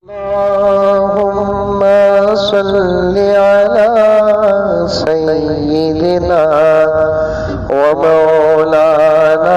अल्लाहुम्मा सल्लि अला सय्यिदिना व मौलाना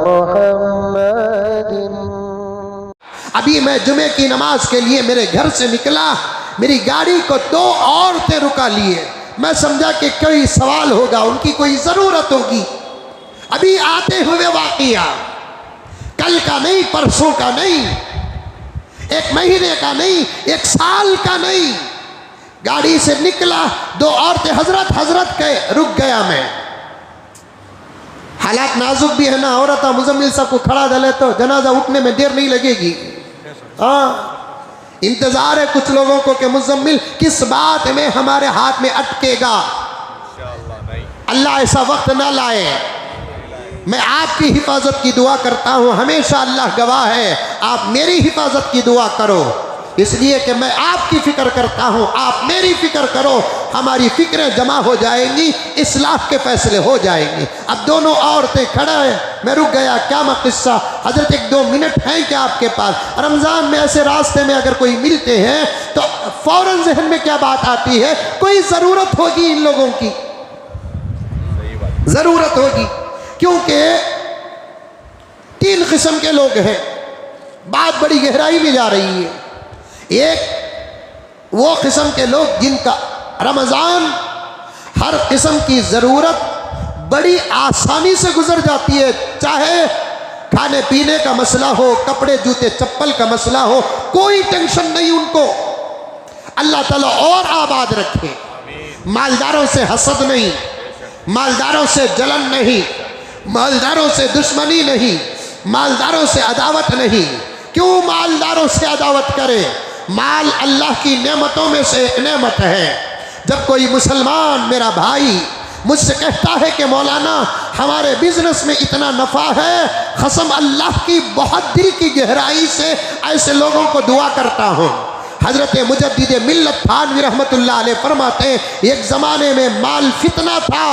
मुहम्मदिन। अभी मैं जुमे की नमाज के लिए मेरे घर से निकला, मेरी गाड़ी को दो औरतें रुका लिए। मैं समझा कि कोई सवाल होगा, उनकी कोई ज़रूरत होगी। अभी आते हुए वाक़िया, कल का नहीं, परसों का नहीं, एक महीने का नहीं, एक साल का नहीं। गाड़ी से निकला, दो औरतें हजरत हजरत के रुक गया मैं। हालात नाजुक भी है ना, औरत मुजम्मिल साहब को खड़ा डाले तो जनाजा उठने में देर नहीं लगेगी। हाँ, इंतजार है कुछ लोगों को कि मुजम्मिल किस बात में हमारे हाथ में अटकेगा। अल्लाह ऐसा वक्त ना लाए। मैं आपकी हिफाजत की दुआ करता हूँ, हमेशा अल्लाह गवाह है। आप मेरी हिफाजत की दुआ करो, इसलिए कि मैं आपकी फ़िक्र करता हूँ, आप मेरी फ़िक्र करो। हमारी फ़िक्रें जमा हो जाएंगी, इस्लाह के फैसले हो जाएंगे। अब दोनों औरतें खड़ा है, मैं रुक गया। क्या किस्सा हजरत, एक दो मिनट हैं क्या आपके पास? रमज़ान में ऐसे रास्ते में अगर कोई मिलते हैं तो फ़ौरन जहन में क्या बात आती है? कोई ज़रूरत होगी, इन लोगों की ज़रूरत होगी। क्योंकि तीन किस्म के लोग हैं, बात बड़ी गहराई में जा रही है। एक वो किस्म के लोग जिनका रमज़ान हर किस्म की ज़रूरत बड़ी आसानी से गुजर जाती है, चाहे खाने पीने का मसला हो, कपड़े जूते चप्पल का मसला हो, कोई टेंशन नहीं उनको। अल्लाह ताला और आबाद रखे। मालदारों से हसद नहीं, मालदारों से जलन नहीं, मालदारों से दुश्मनी नहीं, मालदारों से अदावत नहीं। क्यों मालदारों से अदावत करे? माल अल्लाह की नेमतों में से एक नेमत है। जब कोई मुसलमान मेरा भाई मुझसे कहता है कि मौलाना हमारे बिजनेस में इतना नफ़ा है, कसम अल्लाह की बहुत दिल की गहराई से ऐसे लोगों को दुआ करता हूँ। हज़रत मुजद्दिद मिल्लत थानवी रहमतुल्लाह अलैह फरमाते हैं, एक ज़माने में माल फितना था,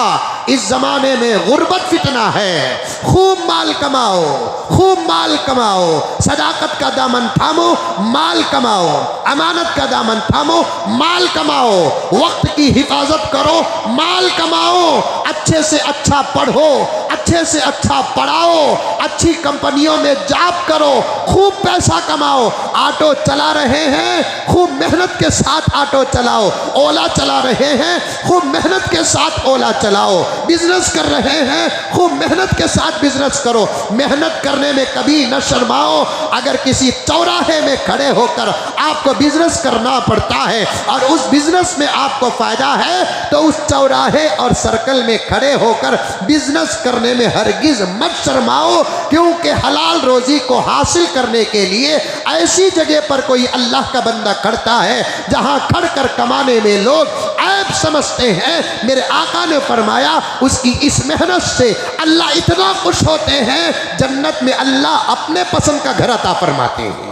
इस ज़माने में गुर्बत फितना है। खूब माल कमाओ, खूब माल कमाओ, सदाकत का दामन थामो, माल कमाओ, अमानत का दामन थामो, माल कमाओ, वक्त की हिफाजत करो, माल कमाओ, अच्छे से अच्छा पढ़ो, अच्छे से अच्छा पढ़ाओ, अच्छी कंपनियों में जॉब करो, खूब पैसा कमाओ। ऑटो चला रहे हैं, खूब मेहनत के साथ ऑटो चलाओ। ओला चला रहे हैं, खूब मेहनत के साथ ओला चलाओ। बिजनेस कर रहे हैं, खूब मेहनत के साथ बिजनेस करो। मेहनत करने में कभी न शर्माओ। अगर किसी चौराहे में खड़े होकर आपको बिजनेस करना पड़ता है और उस बिजनेस में आपको फायदा है, तो उस चौराहे और सर्कल में खड़े होकर बिजनेस करने में हरगिज मत शर्माओ। क्योंकि हलाल रोजी को हासिल करने के लिए ऐसी जगह पर कोई अल्लाह का बंदा खड़ता है जहां खड़कर कमाने में लोग ऐब समझते हैं। मेरे आका ने फरमाया, उसकी इस मेहनत से अल्लाह इतना खुश होते हैं, जन्नत में अल्लाह अपने पसंद का घर अता फरमाते हैं,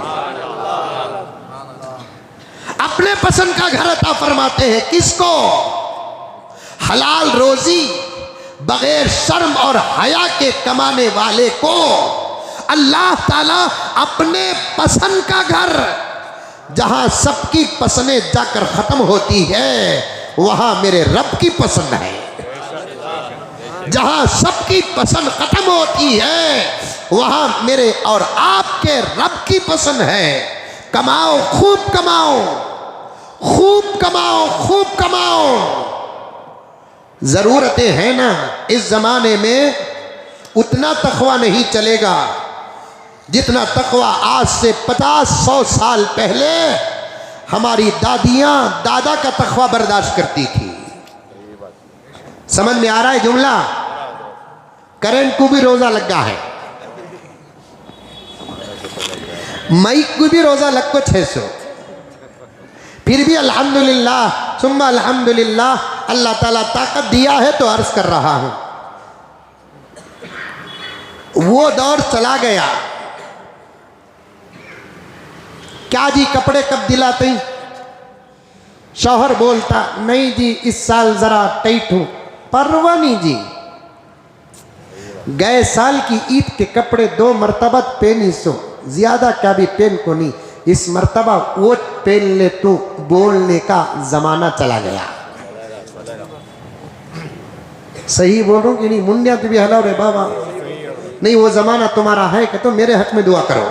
अपने पसंद का घर अता फरमाते हैं। किसको? हलाल रोजी बगैर शर्म और हया के कमाने वाले को अल्लाह ताला अपने पसंद का घर, जहां सबकी पसंदें जाकर खत्म होती है, वहां मेरे रब की पसंद है। जहां सबकी पसंद खत्म होती है, वहां मेरे और आपके रब की पसंद है। कमाओ, खूब कमाओ, खूब कमाओ, खूब कमाओ। ज़रूरतें हैं ना, इस ज़माने में उतना तकवा नहीं चलेगा जितना तकवा आज से 50-100 साल पहले हमारी दादियाँ दादा का तकवा बर्दाश्त करती थी। समझ में आ रहा है जुमला? करंट को भी रोज़ा लगा है, मई को भी रोज़ा लग को 600, फिर भी अल्हम्दुलिल्लाह सुम्मा अल्हम्दुलिल्लाह, अल्लाह ताला ताकत दिया है तो अर्ज कर रहा हूँ। वो दौर चला गया। क्या जी कपड़े कब दिलाते? शौहर बोलता, नहीं जी इस साल ज़रा टाइट हूँ। परवाह नहीं जी, गए साल की ईद के कपड़े 2 मरतबा पहनी सो, ज़्यादा क्या भी पहन को नहीं। इस मर्तबा वोट पहन ले तू बोलने का जमाना चला गया। सही बोल रहा हूं कि नहीं? मुंडिया तो भी हलाओ रे बाबा, नहीं वो जमाना तुम्हारा है कि तो मेरे हक में दुआ करो।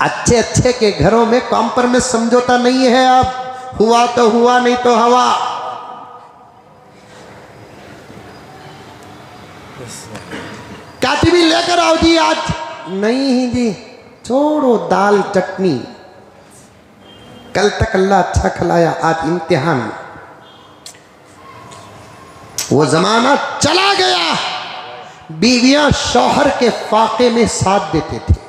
अच्छे अच्छे के घरों में कॉम्प्रोमाइज समझौता नहीं है। अब हुआ तो हुआ, नहीं तो हवा। काटी भी लेकर आओ जी आज। नहीं जी, छोड़ो दाल चटनी, कल तक अल्लाह अच्छा खिलाया, आज इम्तिहान। वो जमाना चला गया, बीवियां शौहर के फाके में साथ देते थे।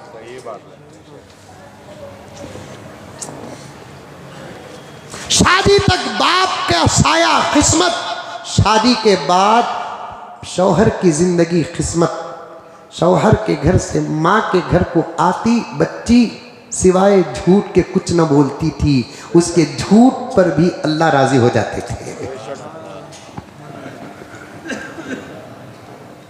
शादी तक बाप का साया किस्मत, शादी के बाद शौहर की जिंदगी किस्मत। शौहर के घर से माँ के घर को आती बच्ची सिवाय झूठ के कुछ न बोलती थी। उसके झूठ पर भी अल्लाह राजी हो जाते थे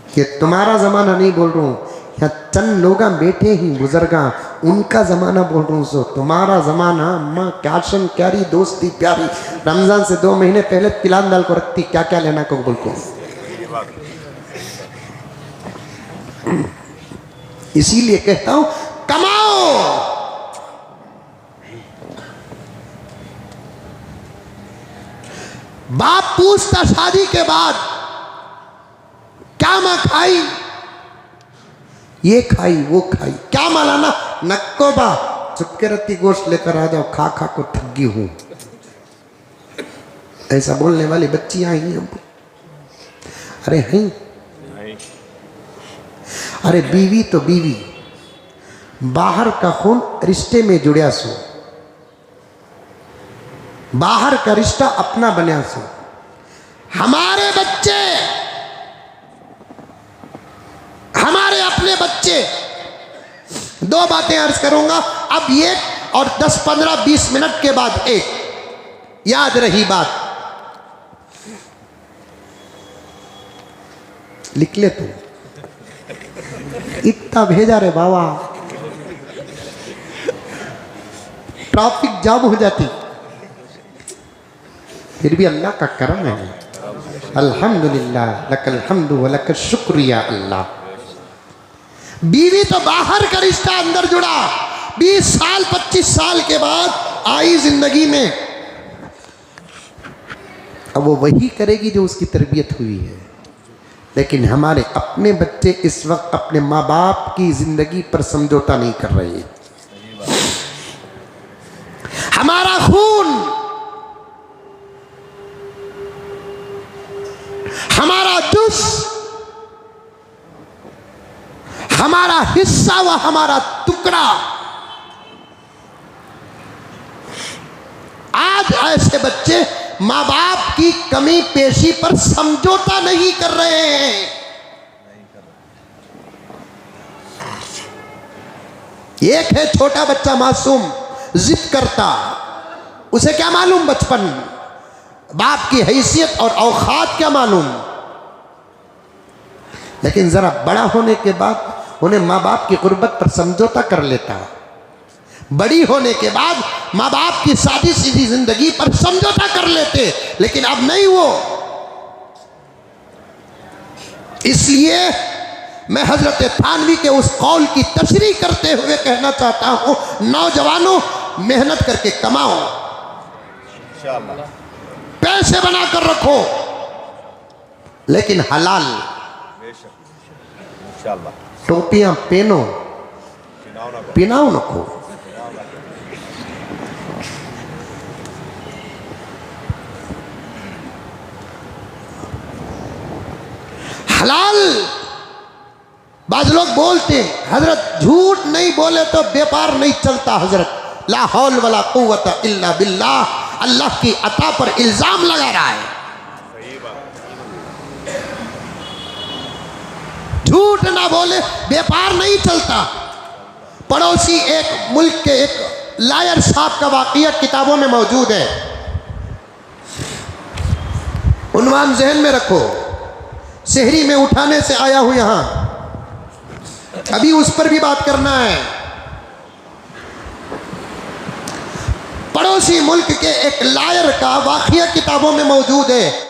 कि तुम्हारा जमाना नहीं बोल रहा हूं, यहाँ चंद लोग बैठे ही बुजुर्गा, उनका जमाना बोल रहा हूँ। सो तुम्हारा जमाना अम्मा कैशन क्यारी दोस्ती प्यारी, रमजान से 2 महीने पहले पिलान दाल को रखती, क्या क्या लेना को बोल को। इसीलिए कहता हूं कमाओ। बाप पूछता शादी के बाद, क्या मां खाई? ये खाई वो खाई, क्या मालाना? नक्को बा चुपके रत्ती गोश्त लेकर आ जाओ, खा खा को थक गई हूं। ऐसा बोलने वाली बच्चियां आई हैं। अरे हैं, अरे बीवी तो बीवी, बाहर का खून रिश्ते में जुड़िया सो, बाहर का रिश्ता अपना बना सो। हमारे बच्चे, हमारे अपने बच्चे, 2 बातें अर्ज करूंगा अब, एक और 10, 15, 20 मिनट के बाद एक। याद रही बात, लिख ले तू, इतना भेजा रे बाबा, ट्रैफिक जाम हो जाती। फिर भी अल्लाह का करम है। अल्हम्दुलिल्लाह, लकल हम्दु व लकल शुक्रिया अल्लाह। बीवी तो बाहर का रिश्ता अंदर जुड़ा, 20 साल 25 साल के बाद आई जिंदगी में। अब वो वही करेगी जो उसकी तरबियत हुई है। लेकिन हमारे अपने बच्चे इस वक्त अपने माँ बाप की जिंदगी पर समझौता नहीं कर रहे। हमारा खून, हमारा जुस, हमारा हिस्सा व हमारा टुकड़ा, आज ऐसे बच्चे माँ बाप की कमी पेशी पर समझौता नहीं कर रहे हैं। एक है छोटा बच्चा मासूम, जिद करता, उसे क्या मालूम बचपन, बाप की हैसियत और औकात क्या मालूम। लेकिन जरा बड़ा होने के बाद उन्हें माँ बाप की गुर्बत पर समझौता कर लेता। बड़ी होने के बाद माँ बाप की सादी सीधी जिंदगी पर समझौता कर लेते, लेकिन अब नहीं वो। इसलिए मैं हजरत थानवी के उस कौल की तशरीह करते हुए कहना चाहता हूं, नौजवानों मेहनत करके कमाओ, पैसे बनाकर रखो, लेकिन हलाल। टोपियां पहनो, पिनाओ नको। हलाल। बाज लोग बोलते हजरत झूठ नहीं बोले तो व्यापार नहीं चलता। हजरत ला हौल वला कुव्वत इल्ला बिल्लाह, अल्लाह की अता पर इल्जाम लगा रहा है। झूठ ना बोले व्यापार नहीं चलता। पड़ोसी एक मुल्क के एक लायर साहब का वाक़या किताबों में मौजूद है, उन्वान जहन में रखो। शहरी में उठाने से आया हूं यहां। अभी उस पर भी बात करना है। पड़ोसी मुल्क के एक लायर का वाक़या किताबों में मौजूद है।